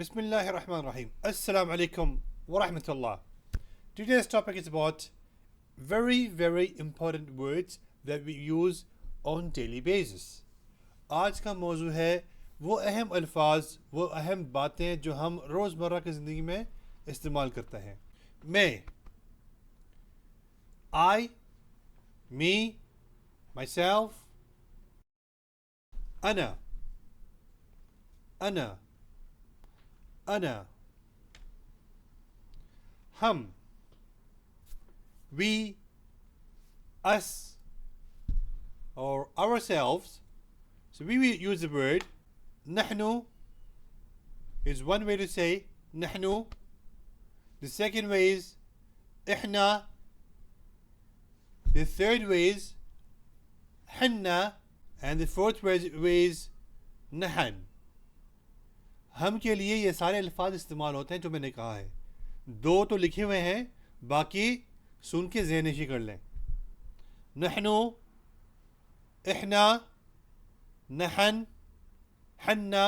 Bismillahir Rahmanir Rahim. Assalamu alaikum wa rahmatullah. Today's topic is about very important words that we use on daily basis. आज का मौजू है वो अहम अल्फाज, वो अहम बातें जो हम रोज़मर्रा की ज़िंदगी में इस्तेमाल करते हैं. मैं, I, me, myself, ana, ana, ana, हम, we, us, or ourselves. So we will use the word نحن is one way to say نحن. The second way is احنا. The third way is حنا. And the fourth way is نحن. हम के लिए ये सारे अल्फाज इस्तेमाल होते हैं जो मैंने कहा है. दो तो लिखे हुए हैं, बाकी सुन के ज़हन नशी कर लें. नहनो, इहना, नहन, हन्ना,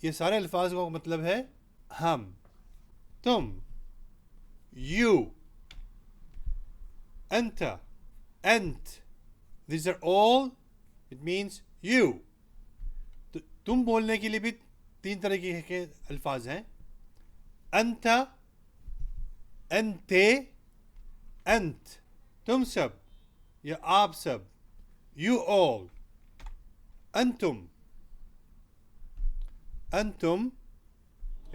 ये सारे अल्फाज का मतलब है हम. तुम, you, anta, ant, these are all, it means you. तो तुम बोलने के लिए भी तीन तरह के अल्फाज हैं. अंता, अंते, अंत, तुम सब या आप सब, you all. अंतुम, अंतुम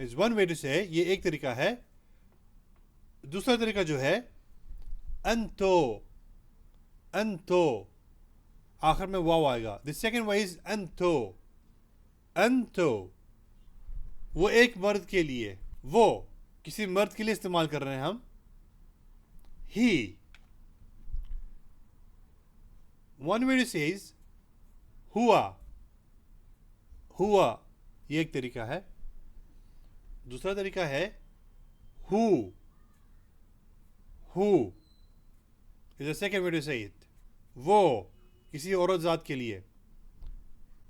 is one way to say, ये एक तरीका है. दूसरा तरीका जो है अंतो, अंतो, आखिर में वाव आएगा. The second way is अंतो, अंतो, वो एक मर्द के लिए, वो किसी मर्द के लिए इस्तेमाल कर रहे हैं हम. He, one way to say is हुआ, हुआ, ये एक तरीका है. दूसरा तरीका है who, who is the second way to say it. वो किसी औरत ज़ात के लिए.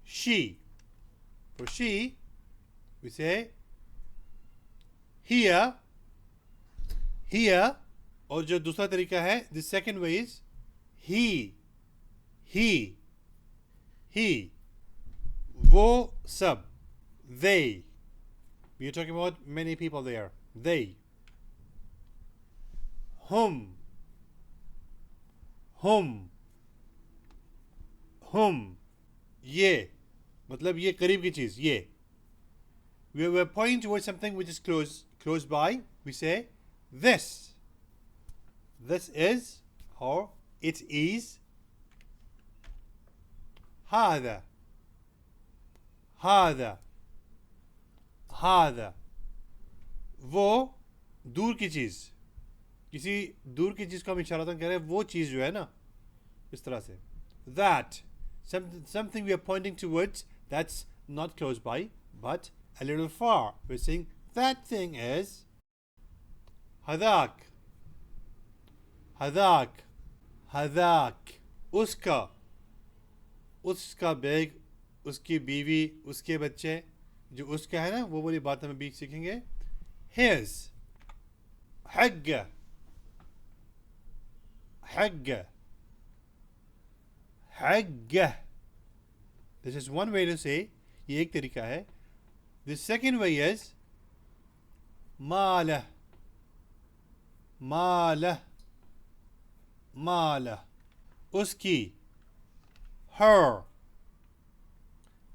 She, for she we say Hiya, Hiya. और जो दूसरा तरीका है, the second way is he, he, he. वो सब, they. We are talking about many people there. They. Hum, hum, hum. ये मतलब ये करीब की चीज़, ये. We are pointing towards something which is close by. We say this. This is, or it is. هذا, هذا, هذا. वो दूर की चीज़, किसी दूर की चीज़ को हम इशारतन कह रहे हैं, वो चीज़ जो है ना, इस तरह से. That, something we are pointing towards that's not close by but a little far. We're saying that thing is هذاك, هذاك, هذاك. उसका, उसका बैग, उसकी बीवी, उसके बच्चे. जो उसका है ना, वो वाली बात हम बीच सीखेंगे. His, حقه, حقه, حقه. This is one way to say, ये एक तरीका है. The second way is माله, माله, माله. उसकी, her.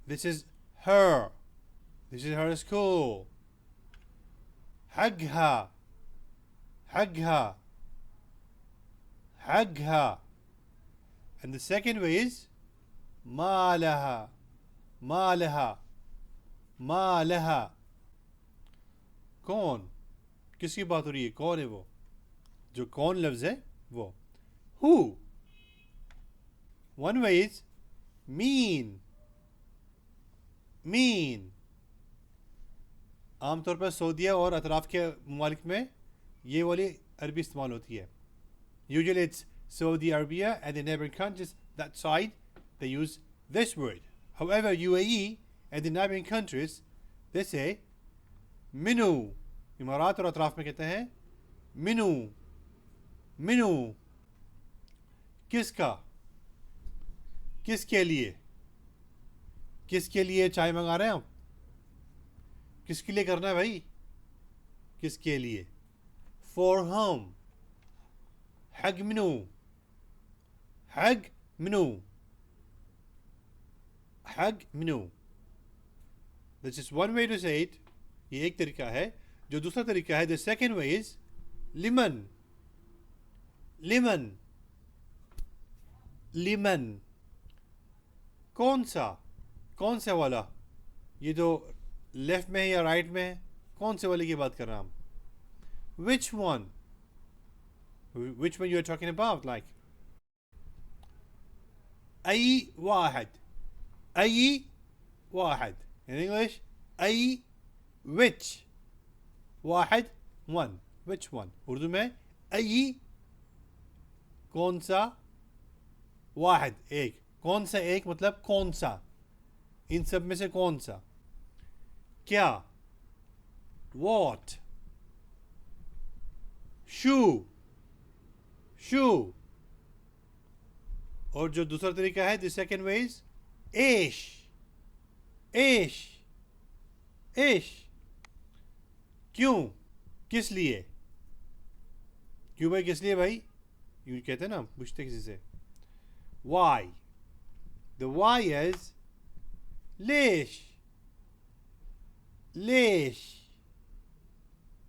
This is her. This is her school. حقها, حقها, حقها. And the second way is ما لها, ما لها, ما لها. कौन, किसकी बात हो रही है, कौन है वो. जो कौन लफ्ज़ है वो. Who, one way is mean, mean. आमतौर पर सऊदीया और अतराफ़ के ममालिक में ये वाली अरबी इस्तेमाल होती है. Usually it's Saudi Arabia and the neighboring countries, that side, they use this word. However, UAE and the neighboring countries, they say Minu, इमारात और अतराफ में कहते हैं मिनू, मिनू। किसका, किसके लिए, किसके लिए चाय मंगा रहे हैं आप, किसके लिए करना है भाई, किसके लिए। फॉर होम, हग मिनू, हग मिनू, हग मिनू। This is one way to say it, ये एक तरीका है। जो दूसरा तरीका है, the second way is lemon, lemon, lemon. कौन सा, कौन सा वाला, ये जो लेफ्ट में है या राइट में है, कौन से वाले की बात कर रहे हैं हम। Which one, which one you are talking about, like अई वाहिद, अई वाहिद। इन इंग्लिश अई, विच, वाहिद वन, विच वन। उर्दू में अई कौन सा, वाहिद एक, कौन सा एक मतलब कौन सा, इन सब में से कौन सा। क्या, what, shoe, shoe। और जो दूसरा तरीका है, द सेकेंड वे इज एश, एश, एश। क्यों, किस लिए, क्यों भाई, किस लिए भाई, यूं कहते हैं ना, पूछते किसी से। why, the why is ليش, ليش,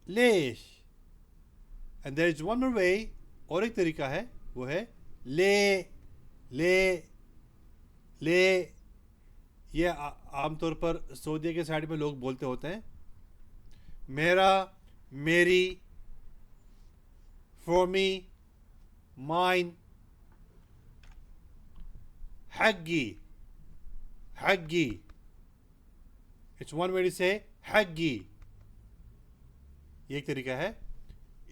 ليش। and there is one more way, और एक तरीका है, वो है ले, ले, ले। ये आमतौर पर सऊदीया के साइड में लोग बोलते होते हैं। मेरा, मेरी, for me, mine। हग्गी, हग्गी, it's one way to say हग्गी, ये एक तरीका है।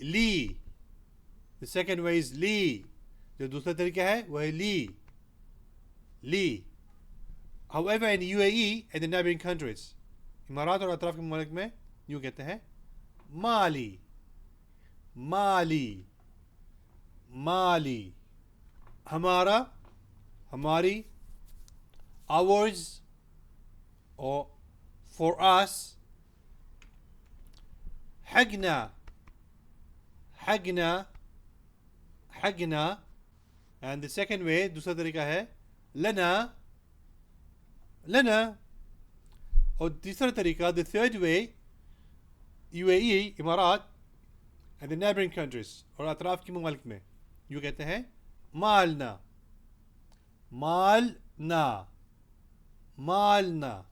ली, द सेकेंड वे इज ली, जो दूसरा तरीका है वह है ली, ली। However, in UAE and the neighboring countries, इमारात और अतराफ के मुल्क में यूँ कहते हैं माली, माली, माली। हमारा, हमारी, ours or for us। حقنا, حقنا, حقنا। and the second way, दूसरा तरीका है लना, लना। और तीसरा तरीका, the third way, UAE, इमारात and the neighboring countries, और अतराफ के मुल्क में यूँ कहते हैं मालना, मालना, मालना।